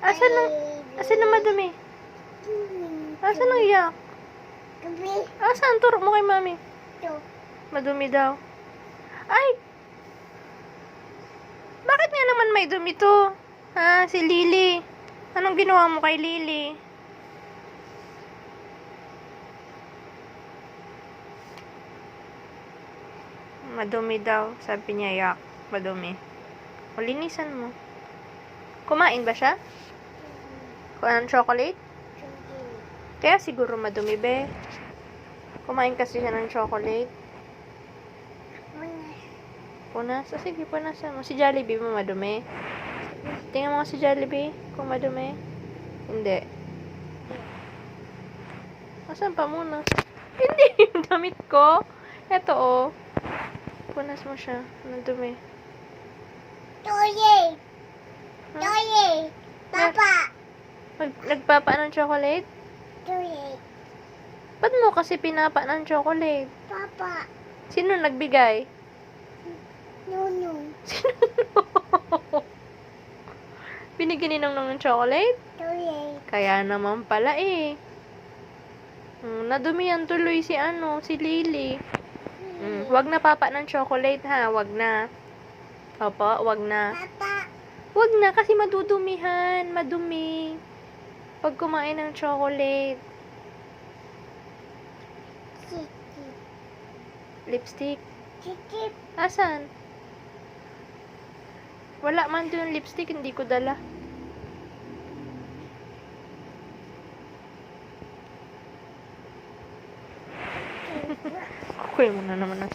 Asan na madumi? Asan ang iyak? Asan? Turo mo kay mami. Madumi daw. Ay! Bakit nga naman may dumi to? Ha? Si Lily. Anong ginawa mo kay Lily? Madumi daw. Sabi niya, yak. Madumi. O, linisan mo. Kumain ba siya? Kuha ng chocolate? Kaya siguro madumi, be. Kumain kasi siya ng chocolate. Punas? O, sige, punasan mo. Si Jollibee mo madumi? Tingnan mo si Jollibee kung madumi. Hindi. Asan pa muna? Hindi yung damit ko. Eto, oh. Punas mo siya. Madumi. Papa. Nagpapa ng chocolate? Ba't mo kasi pinapa ng chocolate? Papa. Sino nagbigay? Nunong. Binigyan ni Nong ng chocolate? Kaya naman pala eh. Nadumihan tuloy si Lily. Wag na papa ng chocolate ha, wag na. Opo, wag na. Papa. Wag na kasi madudumihan, madumi. Pag kumain ng chocolate. Lipstick. Asan? Wala man doon lipstick, hindi ko dala. Kukuha mo na naman ang